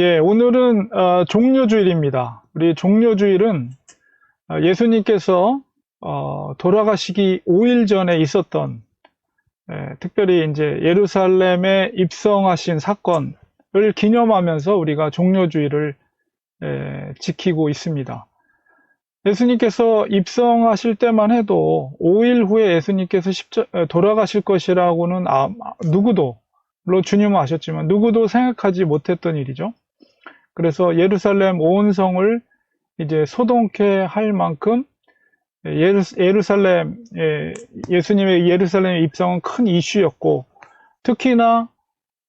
예, 오늘은 종료주일입니다. 우리 종료주일은 예수님께서 돌아가시기 5일 전에 있었던 특별히 이제 예루살렘에 입성하신 사건을 기념하면서 우리가 종료주일을 지키고 있습니다. 예수님께서 입성하실 때만 해도 5일 후에 예수님께서 돌아가실 것이라고는 누구도, 물론 주님은 아셨지만 누구도 생각하지 못했던 일이죠. 그래서 예루살렘 온 성을 이제 소동케 할 만큼 예수님의 예루살렘 입성은 큰 이슈였고, 특히나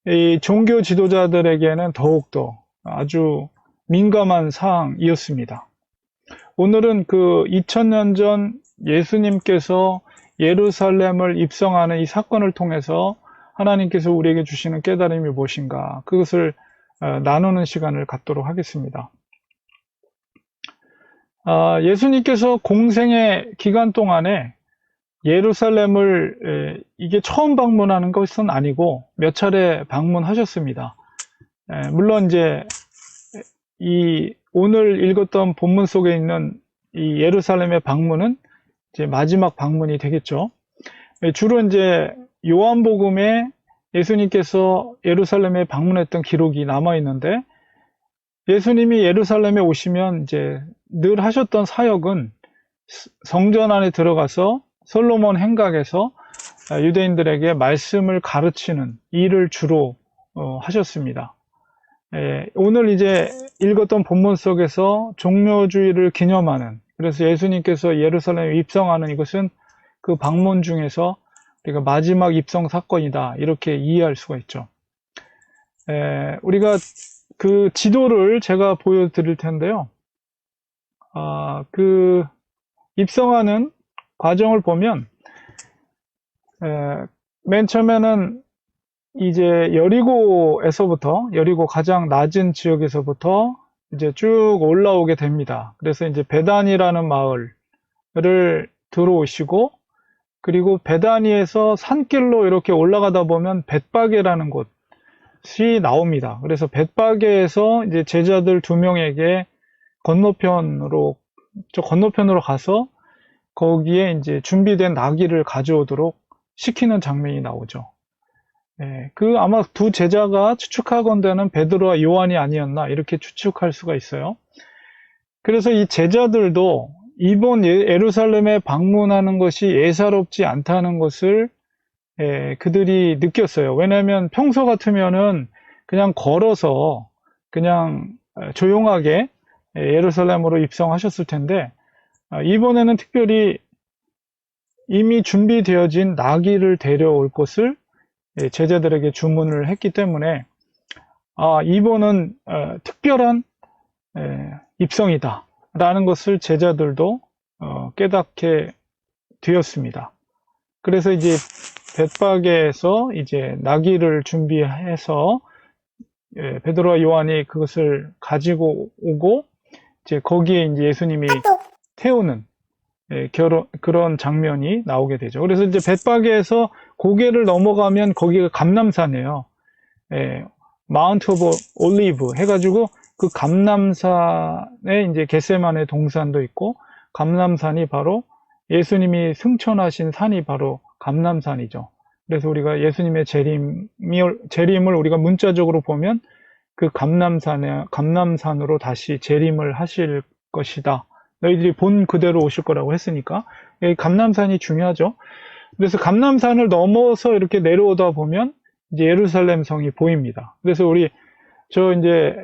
이 종교 지도자들에게는 더욱더 아주 민감한 사항이었습니다. 오늘은 그 2000년 전 예수님께서 예루살렘을 입성하는 이 사건을 통해서 하나님께서 우리에게 주시는 깨달음이 무엇인가, 그것을 나누는 시간을 갖도록 하겠습니다. 예수님께서 공생의 기간 동안에 예루살렘을 이게 처음 방문하는 것은 아니고 몇 차례 방문하셨습니다. 물론 이제 이 오늘 읽었던 본문 속에 있는 이 예루살렘의 방문은 이제 마지막 방문이 되겠죠. 주로 이제 요한복음에 예수님께서 예루살렘에 방문했던 기록이 남아 있는데, 예수님이 예루살렘에 오시면 이제 늘 하셨던 사역은 성전 안에 들어가서 솔로몬 행각에서 유대인들에게 말씀을 가르치는 일을 주로 하셨습니다. 오늘 이제 읽었던 본문 속에서 종료주일을 기념하는, 그래서 예수님께서 예루살렘에 입성하는 이것은 그 방문 중에서 우리가 마지막 입성 사건이다, 이렇게 이해할 수가 있죠. 우리가 그 지도를 제가 보여드릴 텐데요. 그 입성하는 과정을 보면 맨 처음에는 이제 여리고 가장 낮은 지역에서부터 이제 쭉 올라오게 됩니다. 그래서 이제 베단이라는 마을을 들어오시고, 그리고 베다니에서 산길로 이렇게 올라가다 보면 벳바게라는 곳이 나옵니다. 그래서 벳바게에서 이제 제자들 2명에게 건너편으로 가서 거기에 이제 준비된 나귀를 가져오도록 시키는 장면이 나오죠. 그 아마 두 제자가 추측하건대는 베드로와 요한이 아니었나, 이렇게 추측할 수가 있어요. 그래서 이 제자들도 이번 예루살렘에 방문하는 것이 예사롭지 않다는 것을 그들이 느꼈어요. 왜냐하면 평소 같으면은 그냥 걸어서 그냥 조용하게 예루살렘으로 입성하셨을 텐데, 이번에는 특별히 이미 준비되어진 나귀를 데려올 것을 제자들에게 주문을 했기 때문에, 이번은 특별한 입성이다 라는 것을 제자들도 깨닫게 되었습니다. 그래서 이제 벳바게에서 이제 나귀를 준비해서 베드로와 요한이 그것을 가지고 오고, 이제 거기에 이제 예수님이 태우는 그런 장면이 나오게 되죠. 그래서 이제 벳바게에서 고개를 넘어가면 거기가 감람산이에요. 마운트 오브 올리브 해가지고 그 감람산에 이제 겟세마네 동산도 있고, 감람산이 바로 예수님이 승천하신 산이 바로 감람산이죠. 그래서 우리가 예수님의 재림을 우리가 문자적으로 보면 그 감람산으로 다시 재림을 하실 것이다, 너희들이 본 그대로 오실 거라고 했으니까 감람산이 중요하죠. 그래서 감람산을 넘어서 이렇게 내려오다 보면 이제 예루살렘 성이 보입니다. 그래서 이제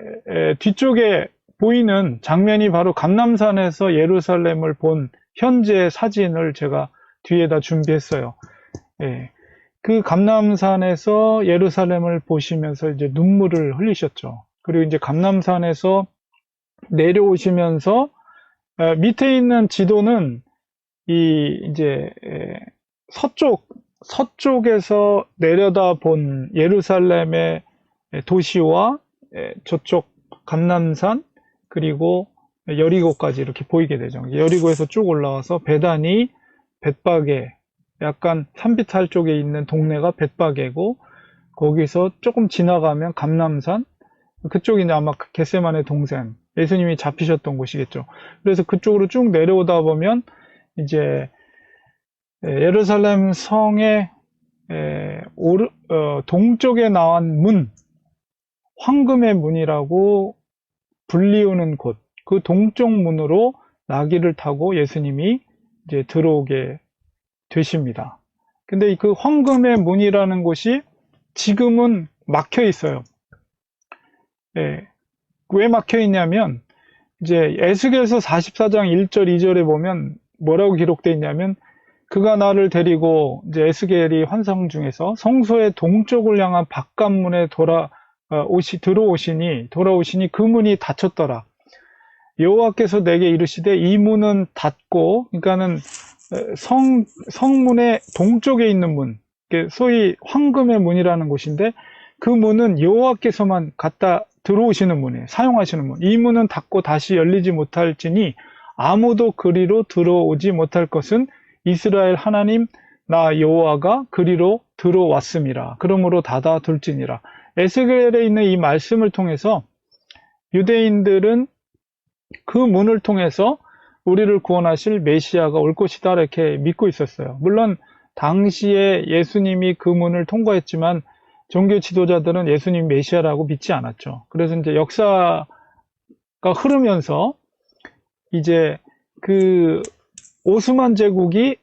뒤쪽에 보이는 장면이 바로 감람산에서 예루살렘을 본 현재 사진을 제가 뒤에다 준비했어요. 그 감람산에서 예루살렘을 보시면서 이제 눈물을 흘리셨죠. 그리고 이제 감람산에서 내려오시면서 밑에 있는 지도는 이제 서쪽에서 내려다 본 예루살렘의 도시와 저쪽 감람산, 그리고 여리고까지 이렇게 보이게 되죠. 여리고에서 쭉 올라와서 베다니, 벳바게, 약간 산비탈 쪽에 있는 동네가 벳바게고, 거기서 조금 지나가면 감람산, 그쪽이 이제 아마 겟세마네 동산, 예수님이 잡히셨던 곳이겠죠. 그래서 그쪽으로 쭉 내려오다 보면 이제 예루살렘 성의 동쪽에 나온 문, 황금의 문이라고 불리우는 곳, 그 동쪽 문으로 나귀를 타고 예수님이 이제 들어오게 되십니다. 근데 그 황금의 문이라는 곳이 지금은 막혀 있어요. 왜 막혀 있냐면, 이제 에스겔서 44장 1절, 2절에 보면 뭐라고 기록되어 있냐면, 그가 나를 데리고 이제 에스겔이 환상 중에서 성소의 동쪽을 향한 바깥문에 돌아오시니 그 문이 닫혔더라. 여호와께서 내게 이르시되 이 문은 닫고, 그러니까는 성문의 동쪽에 있는 문, 소위 황금의 문이라는 곳인데 그 문은 여호와께서만 갖다 들어오시는 문이에요. 사용하시는 문. 이 문은 닫고 다시 열리지 못할지니 아무도 그리로 들어오지 못할 것은 이스라엘 하나님 나 여호와가 그리로 들어왔음이라. 그러므로 닫아둘지니라. 에스겔에 있는 이 말씀을 통해서 유대인들은 그 문을 통해서 우리를 구원하실 메시아가 올 것이다 이렇게 믿고 있었어요. 물론 당시에 예수님이 그 문을 통과했지만 종교 지도자들은 예수님 메시아라고 믿지 않았죠. 그래서 이제 역사가 흐르면서 이제 그 오스만 제국이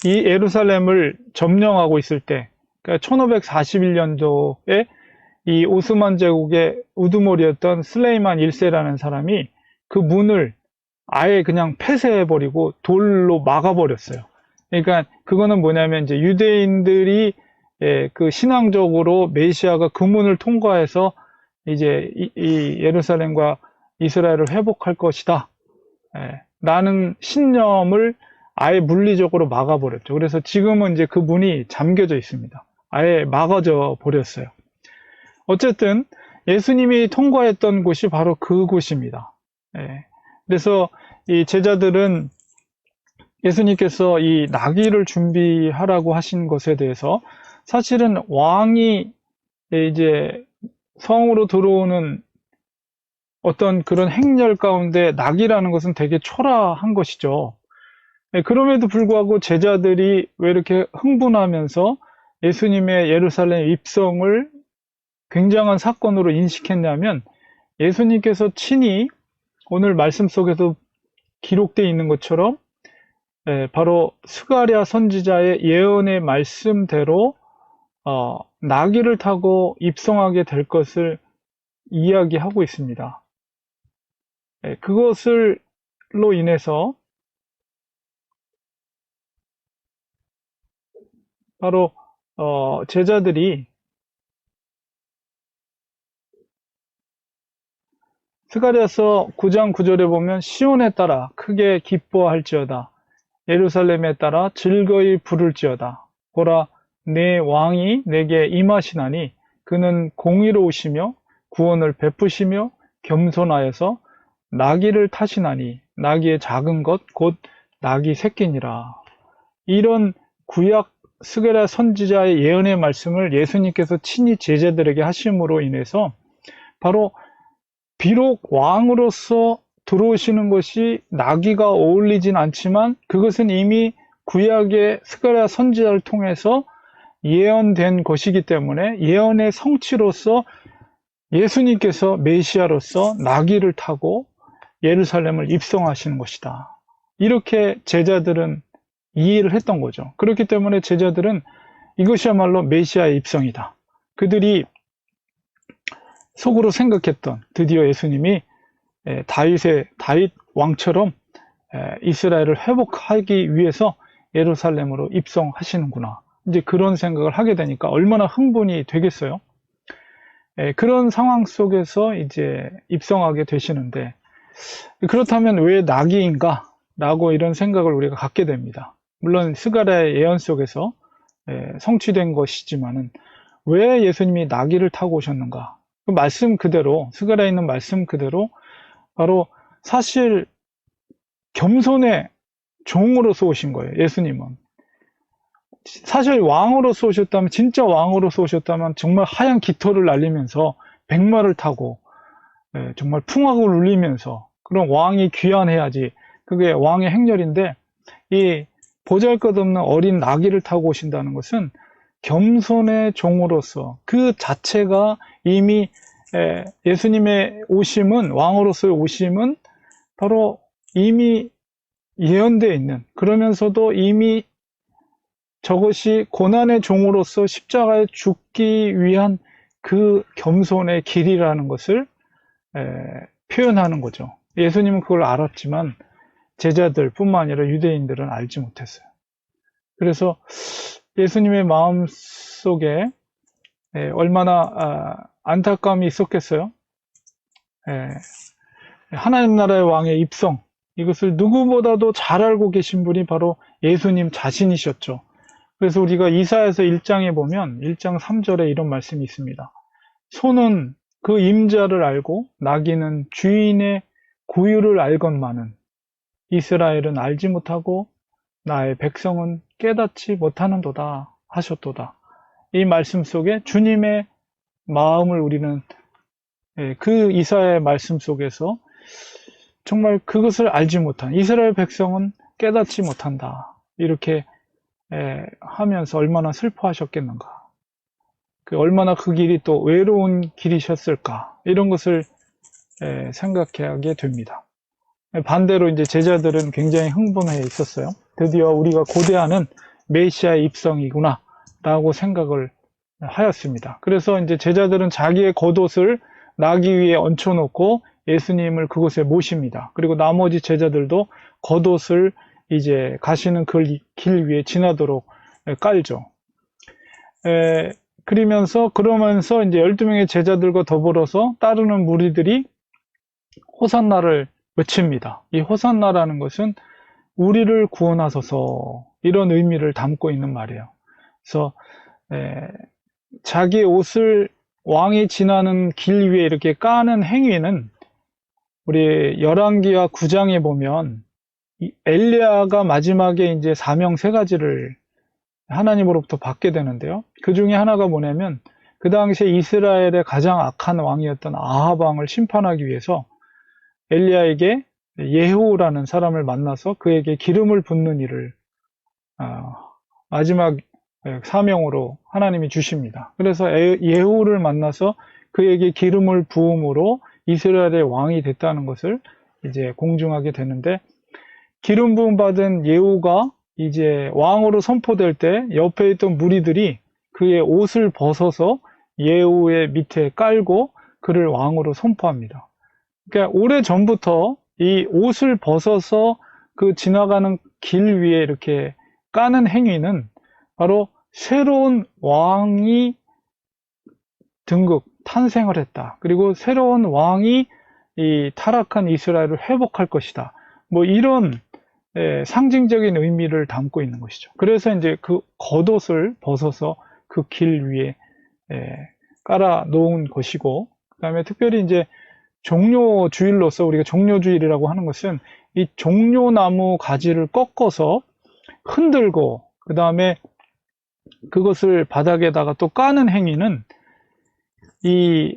이 예루살렘을 점령하고 있을 때, 그러니까 1541년도에 이 오스만 제국의 우두머리였던 슬레이만 1세라는 사람이 그 문을 아예 그냥 폐쇄해버리고 돌로 막아버렸어요. 그러니까 그거는 뭐냐면 이제 유대인들이 그 신앙적으로 메시아가 그 문을 통과해서 이제 이 예루살렘과 이스라엘을 회복할 것이다. 라는 신념을 아예 물리적으로 막아버렸죠. 그래서 지금은 이제 그 문이 잠겨져 있습니다. 아예 막아져 버렸어요. 어쨌든 예수님이 통과했던 곳이 바로 그 곳입니다. 그래서 이 제자들은 예수님께서 이 나귀를 준비하라고 하신 것에 대해서 사실은 왕이 이제 성으로 들어오는 어떤 그런 행렬 가운데 나귀라는 것은 되게 초라한 것이죠. 그럼에도 불구하고 제자들이 왜 이렇게 흥분하면서 예수님의 예루살렘 입성을 굉장한 사건으로 인식했냐면 예수님께서 친히 오늘 말씀 속에서 기록되어 있는 것처럼 바로 스가랴 선지자의 예언의 말씀대로 나귀를 타고 입성하게 될 것을 이야기하고 있습니다. 그것을로 인해서 바로 제자들이 스가랴서 9장 9절에 보면 시온에 따라 크게 기뻐할지어다. 예루살렘에 따라 즐거이 부를지어다. 보라, 내 왕이 내게 임하시나니 그는 공의로우시며 구원을 베푸시며 겸손하여서 나귀를 타시나니 나귀의 작은 것 곧 나귀 새끼니라. 이런 구약 스가랴 선지자의 예언의 말씀을 예수님께서 친히 제자들에게 하심으로 인해서 바로 비록 왕으로서 들어오시는 것이 나귀가 어울리진 않지만 그것은 이미 구약의 스가랴 선지자를 통해서 예언된 것이기 때문에 예언의 성취로서 예수님께서 메시아로서 나귀를 타고 예루살렘을 입성하시는 것이다. 이렇게 제자들은 이해를 했던 거죠. 그렇기 때문에 제자들은 이것이야말로 메시아의 입성이다. 그들이 속으로 생각했던 드디어 예수님이 다윗 왕처럼 이스라엘을 회복하기 위해서 예루살렘으로 입성하시는구나. 이제 그런 생각을 하게 되니까 얼마나 흥분이 되겠어요. 그런 상황 속에서 이제 입성하게 되시는데 그렇다면 왜 나귀인가? 라고 이런 생각을 우리가 갖게 됩니다. 물론 스가랴의 예언 속에서 성취된 것이지만은 왜 예수님이 나귀를 타고 오셨는가? 그 말씀 그대로, 스가랴에 있는 말씀 그대로 바로 사실 겸손의 종으로서 오신 거예요. 예수님은. 사실 왕으로서 오셨다면, 진짜 왕으로서 오셨다면 정말 하얀 깃털을 날리면서 백마를 타고 정말 풍악을 울리면서 그런 왕이 귀환해야지 그게 왕의 행렬인데 이 보잘것없는 어린 나귀를 타고 오신다는 것은 겸손의 종으로서 그 자체가 이미 예수님의 오심은 왕으로서의 오심은 바로 이미 예언되어 있는 그러면서도 이미 저것이 고난의 종으로서 십자가에 죽기 위한 그 겸손의 길이라는 것을 표현하는 거죠. 예수님은 그걸 알았지만 제자들 뿐만 아니라 유대인들은 알지 못했어요. 그래서 예수님의 마음 속에 얼마나 안타까움이 있었겠어요. 하나님 나라의 왕의 입성, 이것을 누구보다도 잘 알고 계신 분이 바로 예수님 자신이셨죠. 그래서 우리가 이사야서 1장에 보면 1장 3절에 이런 말씀이 있습니다. 소는 그 임자를 알고 나귀는 주인의 구유를 알건만은 이스라엘은 알지 못하고 나의 백성은 깨닫지 못하는도다 하셨도다. 이 말씀 속에 주님의 마음을 우리는 그 이사야의 말씀 속에서 정말 그것을 알지 못한 이스라엘 백성은 깨닫지 못한다. 이렇게 하면서 얼마나 슬퍼하셨겠는가. 얼마나 그 길이 또 외로운 길이셨을까. 이런 것을 생각하게 됩니다. 반대로 이제 제자들은 굉장히 흥분해 있었어요. 드디어 우리가 고대하는 메시아의 입성이구나 라고 생각을 하였습니다. 그래서 이제 제자들은 자기의 겉옷을 나귀 위에 얹혀놓고 예수님을 그곳에 모십니다. 그리고 나머지 제자들도 겉옷을 이제 가시는 그 길 위에 지나도록 깔죠. 그러면서 이제 12명의 제자들과 더불어서 따르는 무리들이 호산나를 외칩니다. 이 호산나라는 것은 우리를 구원하소서 이런 의미를 담고 있는 말이에요. 그래서 자기 옷을 왕이 지나는 길 위에 이렇게 까는 행위는 우리 열왕기와 9장에 보면 엘리야가 마지막에 이제 사명 3가지를 하나님으로부터 받게 되는데요. 그 중에 하나가 뭐냐면 그 당시에 이스라엘의 가장 악한 왕이었던 아합 왕을 심판하기 위해서 엘리야에게 예후라는 사람을 만나서 그에게 기름을 붓는 일을 마지막 사명으로 하나님이 주십니다. 그래서 예후를 만나서 그에게 기름을 부음으로 이스라엘의 왕이 됐다는 것을 이제 공증하게 되는데 기름 부음 받은 예후가 이제 왕으로 선포될 때 옆에 있던 무리들이 그의 옷을 벗어서 예후의 밑에 깔고 그를 왕으로 선포합니다. 그러니까 오래 전부터 이 옷을 벗어서 그 지나가는 길 위에 이렇게 까는 행위는 바로 새로운 왕이 탄생을 했다. 그리고 새로운 왕이 이 타락한 이스라엘을 회복할 것이다. 뭐 이런 상징적인 의미를 담고 있는 것이죠. 그래서 이제 그 겉옷을 벗어서 그 길 위에 깔아 놓은 것이고, 그 다음에 특별히 이제 종료주일로서 우리가 종료주일이라고 하는 것은 이 종료나무 가지를 꺾어서 흔들고 그 다음에 그것을 바닥에다가 또 까는 행위는 이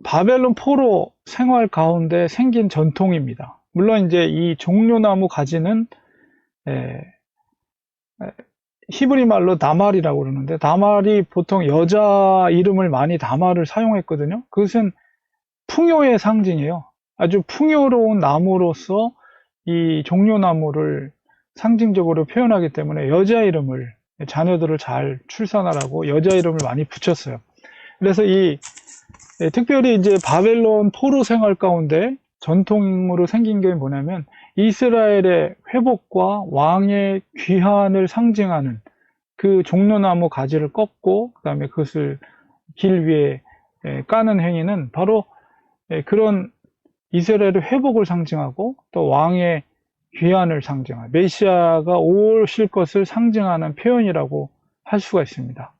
바벨론 포로 생활 가운데 생긴 전통입니다. 물론 이제 이 종료나무 가지는 히브리 말로 다말이라고 그러는데 다말이 보통 여자 이름을 많이 다말을 사용했거든요. 그것은 풍요의 상징이에요. 아주 풍요로운 나무로서 이 종려나무를 상징적으로 표현하기 때문에 여자 이름을 자녀들을 잘 출산하라고 여자 이름을 많이 붙였어요. 그래서 특별히 이제 바벨론 포로 생활 가운데 전통으로 생긴 게 뭐냐면 이스라엘의 회복과 왕의 귀환을 상징하는 그 종려나무 가지를 꺾고 그다음에 그것을 길 위에 까는 행위는 바로 그런 이스라엘의 회복을 상징하고 또 왕의 귀환을 상징하는 메시아가 오실 것을 상징하는 표현이라고 할 수가 있습니다.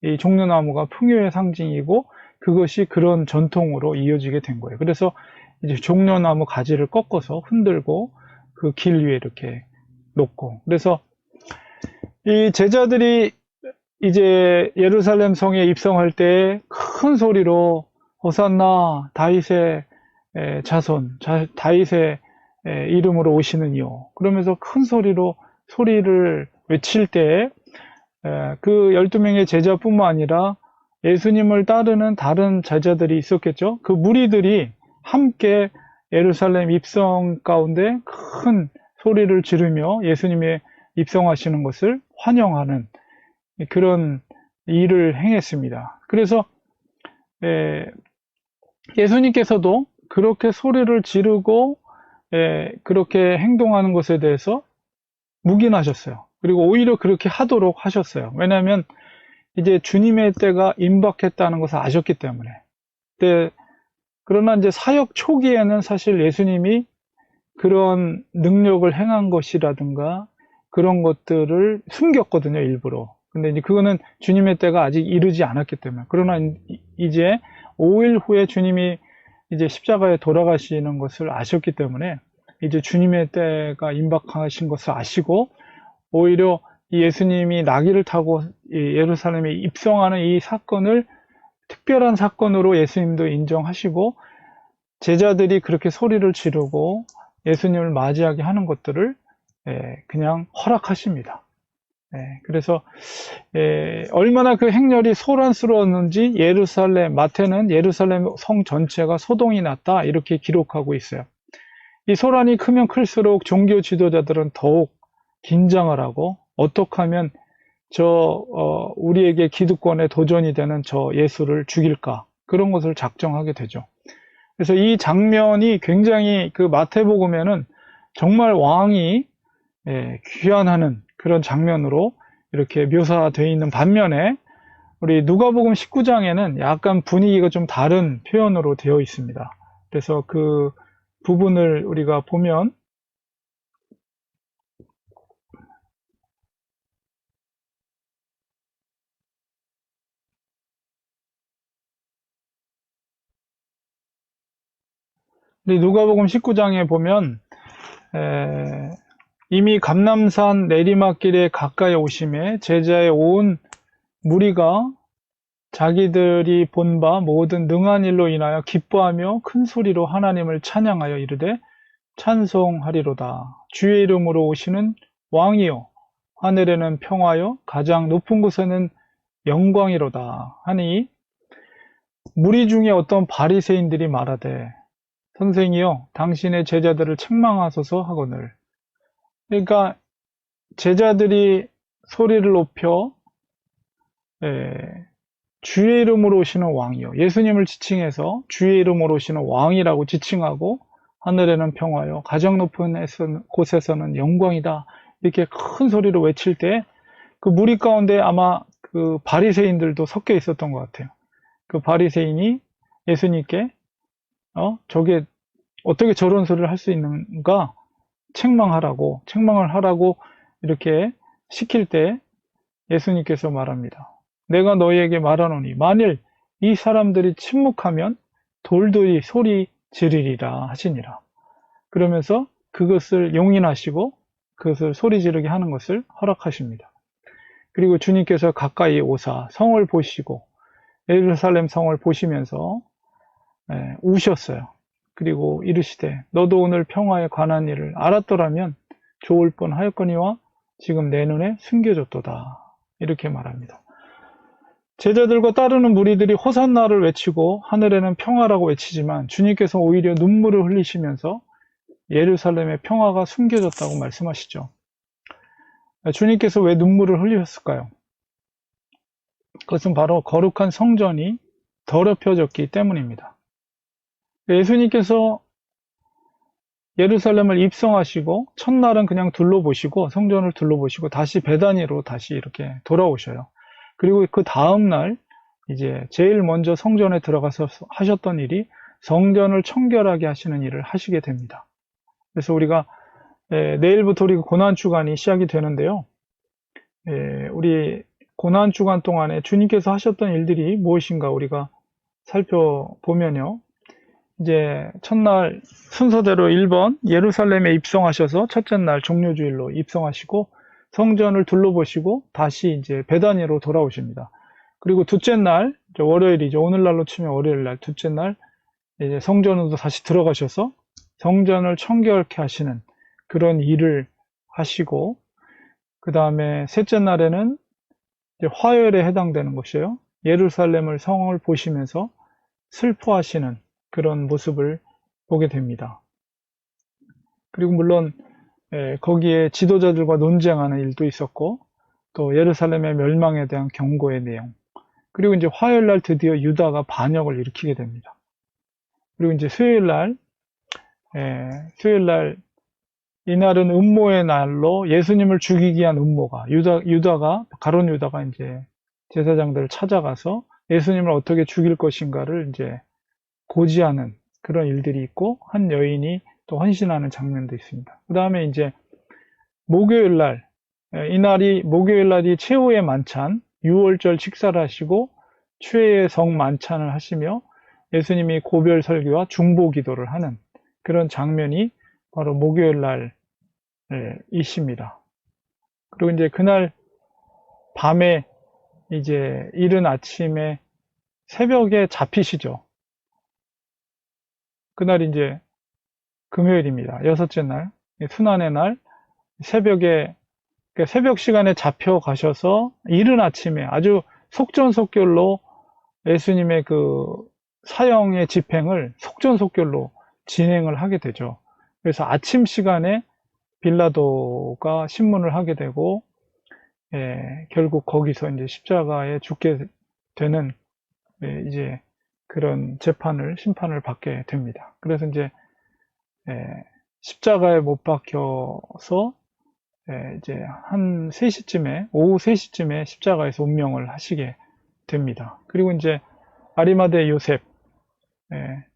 이 종려나무가 풍요의 상징이고 그것이 그런 전통으로 이어지게 된 거예요. 그래서 이제 종려나무 가지를 꺾어서 흔들고 그 길 위에 이렇게 놓고 그래서 이 제자들이 이제 예루살렘 성에 입성할 때 큰 소리로 호산나 다윗의 자손, 다윗의 이름으로 오시는 이요. 그러면서 큰 소리를 외칠 때 그 12명의 제자뿐만 아니라 예수님을 따르는 다른 제자들이 있었겠죠. 그 무리들이 함께 예루살렘 입성 가운데 큰 소리를 지르며 예수님의 입성하시는 것을 환영하는 그런 일을 행했습니다. 그래서 예수님께서도 그렇게 소리를 지르고 그렇게 행동하는 것에 대해서 묵인하셨어요. 그리고 오히려 그렇게 하도록 하셨어요. 왜냐하면 이제 주님의 때가 임박했다는 것을 아셨기 때문에. 그러나 이제 사역 초기에는 사실 예수님이 그런 능력을 행한 것이라든가 그런 것들을 숨겼거든요, 일부러. 근데 이제 그거는 주님의 때가 아직 이르지 않았기 때문에. 그러나 이제 5일 후에 주님이 이제 십자가에 돌아가시는 것을 아셨기 때문에 이제 주님의 때가 임박하신 것을 아시고 오히려 이 예수님이 나귀를 타고 예루살렘에 입성하는 이 사건을 특별한 사건으로 예수님도 인정하시고 제자들이 그렇게 소리를 지르고 예수님을 맞이하게 하는 것들을 그냥 허락하십니다. 그래서 얼마나 그 행렬이 소란스러웠는지 마태는 예루살렘 성 전체가 소동이 났다 이렇게 기록하고 있어요. 이 소란이 크면 클수록 종교 지도자들은 더욱 긴장을 하고 어떻게 하면 우리에게 기득권에 도전이 되는 저 예수를 죽일까 그런 것을 작정하게 되죠. 그래서 이 장면이 굉장히 그 마태복음에는 정말 왕이 귀환하는 그런 장면으로 이렇게 묘사되어 있는 반면에 우리 누가복음 19장에는 약간 분위기가 좀 다른 표현으로 되어 있습니다. 그래서 그 부분을 우리가 보면 우리 누가복음 19장에 보면 이미 감람산 내리막길에 가까이 오심에 제자의 온 무리가 자기들이 본 바 모든 능한 일로 인하여 기뻐하며 큰 소리로 하나님을 찬양하여 이르되 찬송하리로다. 주의 이름으로 오시는 왕이요 하늘에는 평화요 가장 높은 곳에는 영광이로다 하니 무리 중에 어떤 바리새인들이 말하되 선생이여 당신의 제자들을 책망하소서 하거늘. 그러니까 제자들이 소리를 높여 주의 이름으로 오시는 왕이요. 예수님을 지칭해서 주의 이름으로 오시는 왕이라고 지칭하고 하늘에는 평화요. 가장 높은 곳에서는 영광이다. 이렇게 큰 소리로 외칠 때 그 무리 가운데 아마 그 바리새인들도 섞여 있었던 것 같아요. 그 바리새인이 예수님께 저게 어떻게 저런 소리를 할 수 있는가? 책망을 하라고 이렇게 시킬 때 예수님께서 말합니다. 내가 너희에게 말하노니 만일 이 사람들이 침묵하면 돌들이 소리 지르리라 하시니라. 그러면서 그것을 용인하시고 그것을 소리 지르게 하는 것을 허락하십니다. 그리고 주님께서 가까이 오사 성을 보시고 예루살렘 성을 보시면서 우셨어요. 그리고 이르시되 너도 오늘 평화에 관한 일을 알았더라면 좋을 뻔하였거니와 지금 내 눈에 숨겨졌도다. 이렇게 말합니다. 제자들과 따르는 무리들이 호산나를 외치고 하늘에는 평화라고 외치지만 주님께서 오히려 눈물을 흘리시면서 예루살렘의 평화가 숨겨졌다고 말씀하시죠. 주님께서 왜 눈물을 흘리셨을까요? 그것은 바로 거룩한 성전이 더럽혀졌기 때문입니다. 예수님께서 예루살렘을 입성하시고 첫날은 그냥 둘러보시고 성전을 둘러보시고 다시 베다니로 다시 이렇게 돌아오셔요. 그리고 그 다음날 이제 제일 먼저 성전에 들어가서 하셨던 일이 성전을 청결하게 하시는 일을 하시게 됩니다. 그래서 우리가 내일부터 우리 고난주간이 시작이 되는데요. 우리 고난주간 동안에 주님께서 하셨던 일들이 무엇인가 우리가 살펴보면요. 이제 첫날 순서대로 1번 예루살렘에 입성하셔서 첫째 날 종료주일로 입성하시고 성전을 둘러보시고 다시 이제 베다니로 돌아오십니다. 그리고 둘째 날, 월요일이죠. 오늘날로 치면 월요일 날, 둘째 날, 이제 성전으로 다시 들어가셔서 성전을 청결케 하시는 그런 일을 하시고, 그 다음에 셋째 날에는 이제 화요일에 해당되는 것이에요. 예루살렘을 성을 보시면서 슬퍼하시는 그런 모습을 보게 됩니다. 그리고 물론 거기에 지도자들과 논쟁하는 일도 있었고, 또 예루살렘의 멸망에 대한 경고의 내용, 그리고 이제 화요일 날 드디어 유다가 반역을 일으키게 됩니다. 그리고 이제 수요일 날 이날은 음모의 날로 예수님을 죽이기 위한 음모가 유다가 가룟 유다가 이제 제사장들을 찾아가서 예수님을 어떻게 죽일 것인가를 이제 고지하는 그런 일들이 있고, 한 여인이 또 헌신하는 장면도 있습니다. 그 다음에 이제 목요일 날, 목요일 날이 최후의 만찬, 유월절 식사를 하시고 최후의 성 만찬을 하시며 예수님이 고별 설교와 중보 기도를 하는 그런 장면이 바로 목요일 날 있습니다. 그리고 이제 그날 밤에 이제 이른 아침에 새벽에 잡히시죠. 그날 이제 금요일입니다. 여섯째 날, 순환의 날, 새벽에, 그러니까 새벽 시간에 잡혀가셔서 이른 아침에 아주 속전속결로 예수님의 그 사형의 집행을 속전속결로 진행을 하게 되죠. 그래서 아침 시간에 빌라도가 신문을 하게 되고, 결국 거기서 이제 십자가에 죽게 되는 이제 그런 심판을 받게 됩니다. 그래서 이제 십자가에 못 박혀서 이제 한 3시쯤에, 오후 3시쯤에 십자가에서 운명을 하시게 됩니다. 그리고 이제 아리마대 요셉,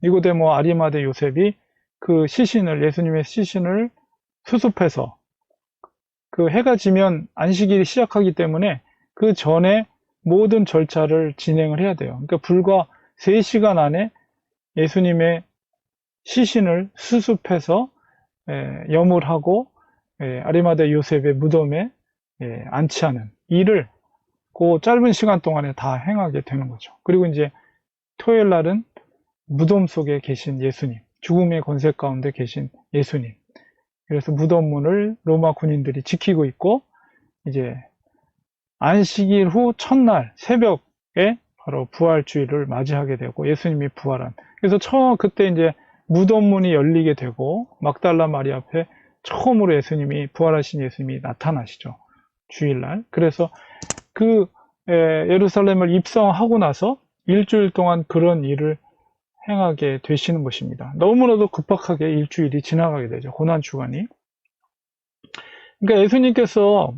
니고데모 아리마대 요셉이 그 예수님의 시신을 수습해서 그 해가 지면 안식일이 시작하기 때문에 그 전에 모든 절차를 진행을 해야 돼요. 그러니까 불과 3시간 안에 예수님의 시신을 수습해서 염을하고 아리마대 요셉의 무덤에 안치하는 일을 그 짧은 시간 동안에 다 행하게 되는 거죠. 그리고 이제 토요일 날은 무덤 속에 계신 예수님, 죽음의 권세 가운데 계신 예수님. 그래서 무덤 문을 로마 군인들이 지키고 있고, 이제 안식일 후 첫날 새벽에 바로 부활주일을 맞이하게 되고 예수님이 부활한. 그래서 그때 이제 무덤 문이 열리게 되고 막달라 마리 앞에 처음으로 부활하신 예수님이 나타나시죠. 주일날. 그래서 그 예루살렘을 입성하고 나서 일주일 동안 그런 일을 행하게 되시는 것입니다. 너무나도 급박하게 일주일이 지나가게 되죠. 고난주간이. 그러니까 예수님께서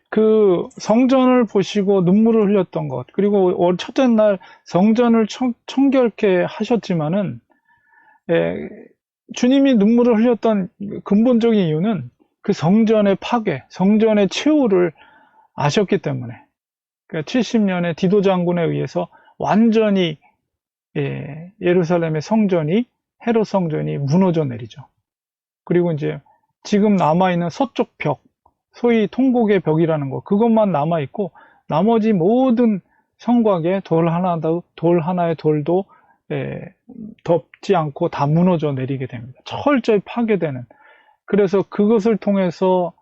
그 성전을 보시고 눈물을 흘렸던 것, 그리고 첫째 날 성전을 청결케 하셨지만은 주님이 눈물을 흘렸던 근본적인 이유는 그 성전의 파괴, 성전의 최후를 아셨기 때문에, 그러니까 70년의 디도 장군에 의해서 완전히 예루살렘의 성전이, 헤롯 성전이 무너져 내리죠. 그리고 이제 지금 남아있는 서쪽 벽, 소위 통곡의 벽이라는 거, 그것만 남아있고 나머지 모든 성곽에 돌 하나의 돌도 덮지 않고 다 무너져 내리게 됩니다. 철저히 파괴되는. 그래서 그것을 통해서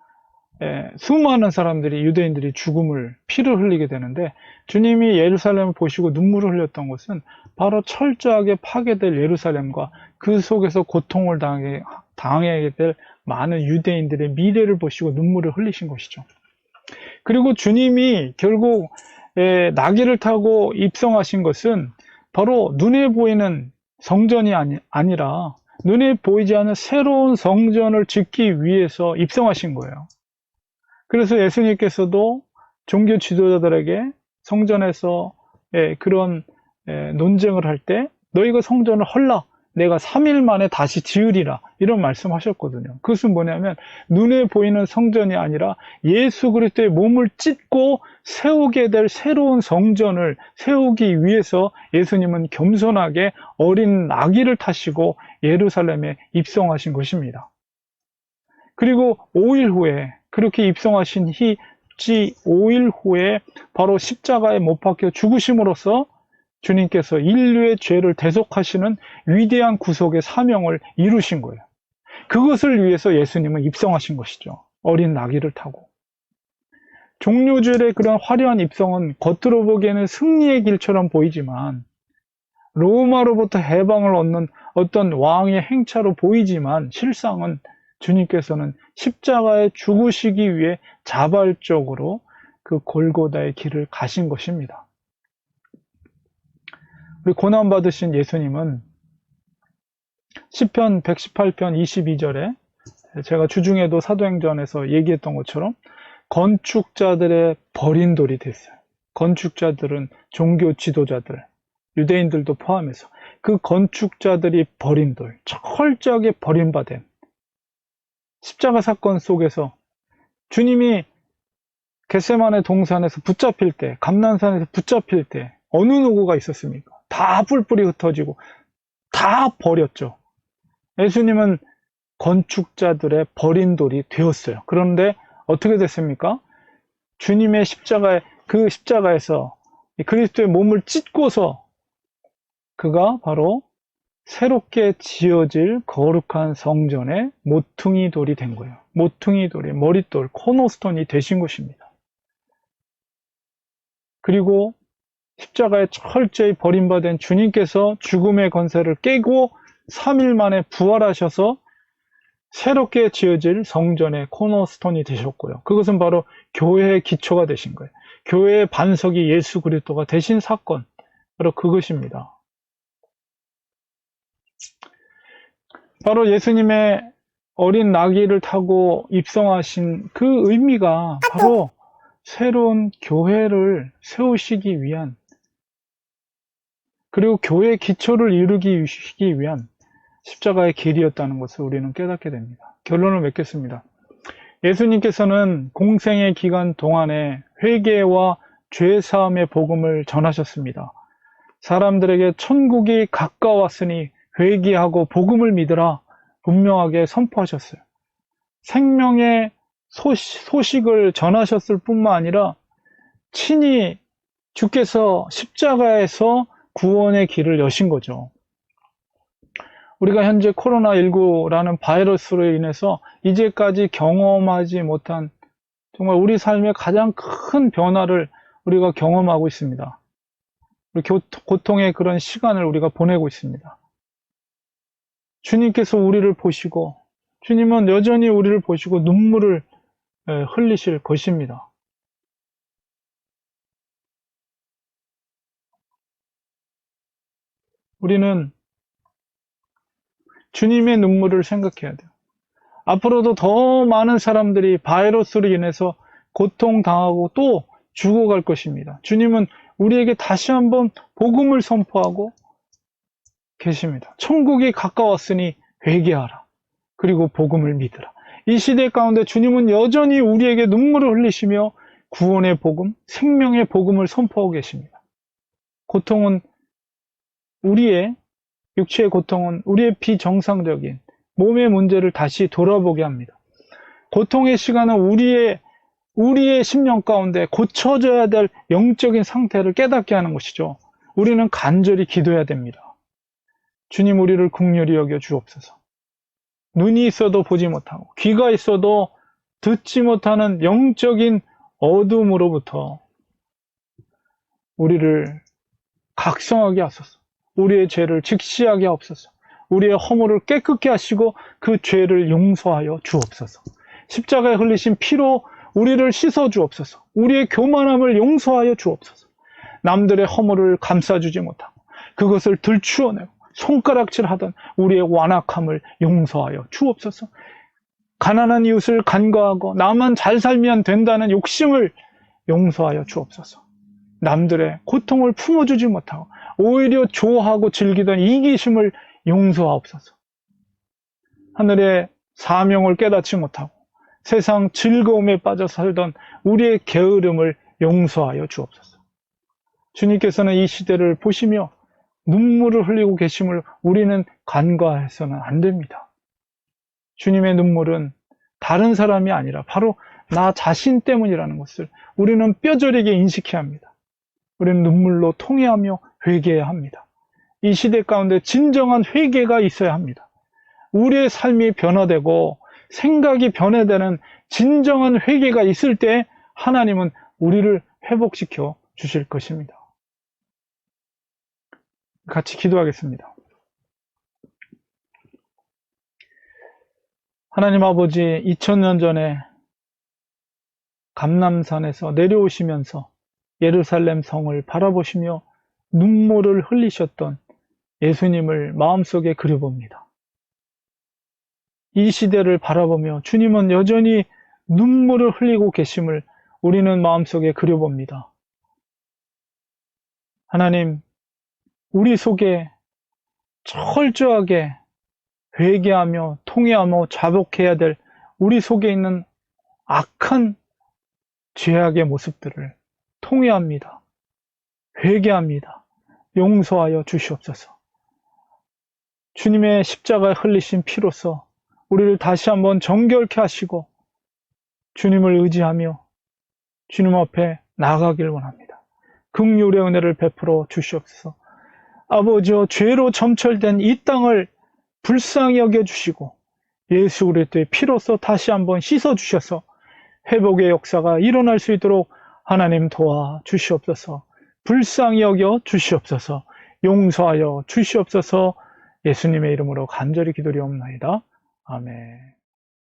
수많은 사람들이, 유대인들이 피를 흘리게 되는데, 주님이 예루살렘을 보시고 눈물을 흘렸던 것은 바로 철저하게 파괴될 예루살렘과 그 속에서 고통을 당하게 될 많은 유대인들의 미래를 보시고 눈물을 흘리신 것이죠. 그리고 주님이 결국 나귀를 타고 입성하신 것은 바로 눈에 보이는 성전이 아니라 눈에 보이지 않는 새로운 성전을 짓기 위해서 입성하신 거예요. 그래서 예수님께서도 종교 지도자들에게 성전에서 그런 논쟁을 할 때 너희가 성전을 헐라, 내가 3일 만에 다시 지으리라, 이런 말씀하셨거든요. 그것은 뭐냐면 눈에 보이는 성전이 아니라 예수 그리스도의 몸을 찢고 세우게 될 새로운 성전을 세우기 위해서 예수님은 겸손하게 어린 나귀를 타시고 예루살렘에 입성하신 것입니다. 그리고 5일 후에 그렇게 입성하신 죽지 5일 후에 바로 십자가에 못 박혀 죽으심으로써 주님께서 인류의 죄를 대속하시는 위대한 구속의 사명을 이루신 거예요. 그것을 위해서 예수님은 입성하신 것이죠. 어린 나귀를 타고. 종료절의 그런 화려한 입성은 겉으로 보기에는 승리의 길처럼 보이지만, 로마로부터 해방을 얻는 어떤 왕의 행차로 보이지만, 실상은 주님께서는 십자가에 죽으시기 위해 자발적으로 그 골고다의 길을 가신 것입니다. 우리 고난받으신 예수님은 시편 118편 22절에 제가 주중에도 사도행전에서 얘기했던 것처럼 건축자들의 버린 돌이 됐어요. 건축자들은 종교 지도자들, 유대인들도 포함해서 그 건축자들이 버린 돌, 철저하게 버림받은 십자가 사건 속에서 주님이 겟세마네 동산에서 붙잡힐 때, 감난산에서 붙잡힐 때 어느 누구가 있었습니까? 다 뿔뿔이 흩어지고 다 버렸죠. 예수님은 건축자들의 버린 돌이 되었어요. 그런데 어떻게 됐습니까? 주님의 십자가에, 그 십자가에서 그리스도의 몸을 찢고서 그가 바로 새롭게 지어질 거룩한 성전의 모퉁이 돌이 된 거예요. 모퉁이 돌이, 머릿돌, 코너스톤이 되신 것입니다. 그리고 십자가에 철저히 버림받은 주님께서 죽음의 권세를 깨고 3일 만에 부활하셔서 새롭게 지어질 성전의 코너스톤이 되셨고요. 그것은 바로 교회의 기초가 되신 거예요. 교회의 반석이 예수 그리스도가 되신 사건, 바로 그것입니다. 바로 예수님의 어린 나귀를 타고 입성하신 그 의미가 바로 새로운 교회를 세우시기 위한, 그리고 교회의 기초를 이루기 위한 십자가의 길이었다는 것을 우리는 깨닫게 됩니다. 결론을 맺겠습니다. 예수님께서는 공생의 기간 동안에 회개와 죄사함의 복음을 전하셨습니다. 사람들에게 천국이 가까웠으니 회개하고 복음을 믿으라 분명하게 선포하셨어요. 생명의 소식을 전하셨을 뿐만 아니라 친히 주께서 십자가에서 구원의 길을 여신 거죠. 우리가 현재 코로나19라는 바이러스로 인해서 이제까지 경험하지 못한 정말 우리 삶의 가장 큰 변화를 우리가 경험하고 있습니다. 고통의 그런 시간을 우리가 보내고 있습니다. 주님께서 우리를 보시고, 주님은 여전히 우리를 보시고 눈물을 흘리실 것입니다. 우리는 주님의 눈물을 생각해야 돼요. 앞으로도 더 많은 사람들이 바이러스로 인해서 고통당하고 또 죽어갈 것입니다. 주님은 우리에게 다시 한번 복음을 선포하고 계십니다. 천국이 가까웠으니 회개하라. 그리고 복음을 믿으라. 이 시대 가운데 주님은 여전히 우리에게 눈물을 흘리시며 구원의 복음, 생명의 복음을 선포하고 계십니다. 고통은 우리의 육체의 고통은 우리의 비정상적인 몸의 문제를 다시 돌아보게 합니다. 고통의 시간은 우리의 심령 가운데 고쳐져야 될 영적인 상태를 깨닫게 하는 것이죠. 우리는 간절히 기도해야 됩니다. 주님, 우리를 긍휼히 여겨 주옵소서. 눈이 있어도 보지 못하고 귀가 있어도 듣지 못하는 영적인 어둠으로부터 우리를 각성하게 하소서. 우리의 죄를 직시하게 하옵소서. 우리의 허물을 깨끗게 하시고 그 죄를 용서하여 주옵소서. 십자가에 흘리신 피로 우리를 씻어 주옵소서. 우리의 교만함을 용서하여 주옵소서. 남들의 허물을 감싸주지 못하고 그것을 들추어내고 손가락질하던 우리의 완악함을 용서하여 주옵소서. 가난한 이웃을 간과하고 나만 잘 살면 된다는 욕심을 용서하여 주옵소서. 남들의 고통을 품어주지 못하고 오히려 좋아하고 즐기던 이기심을 용서하옵소서. 하늘의 사명을 깨닫지 못하고 세상 즐거움에 빠져 살던 우리의 게으름을 용서하여 주옵소서. 주님께서는 이 시대를 보시며 눈물을 흘리고 계심을 우리는 간과해서는 안 됩니다. 주님의 눈물은 다른 사람이 아니라 바로 나 자신 때문이라는 것을 우리는 뼈저리게 인식해야 합니다. 우리는 눈물로 통회하며 회개해야 합니다. 이 시대 가운데 진정한 회개가 있어야 합니다. 우리의 삶이 변화되고 생각이 변화되는 진정한 회개가 있을 때 하나님은 우리를 회복시켜 주실 것입니다. 같이 기도하겠습니다. 하나님 아버지, 2000년 전에 감람산에서 내려오시면서 예루살렘 성을 바라보시며 눈물을 흘리셨던 예수님을 마음속에 그려봅니다. 이 시대를 바라보며 주님은 여전히 눈물을 흘리고 계심을 우리는 마음속에 그려봅니다. 하나님, 우리 속에 철저하게 회개하며 통회하며 자복해야 될 우리 속에 있는 악한 죄악의 모습들을 통회합니다. 회개합니다. 용서하여 주시옵소서. 주님의 십자가에 흘리신 피로써 우리를 다시 한번 정결케 하시고 주님을 의지하며 주님 앞에 나아가길 원합니다. 긍휼의 은혜를 베풀어 주시옵소서. 아버지여, 죄로 점철된 이 땅을 불쌍히 여겨주시고 예수 그리스도의 피로써 다시 한번 씻어주셔서 회복의 역사가 일어날 수 있도록 하나님 도와 주시옵소서. 불쌍히 여겨 주시옵소서. 용서하여 주시옵소서. 예수님의 이름으로 간절히 기도리옵나이다. 아멘.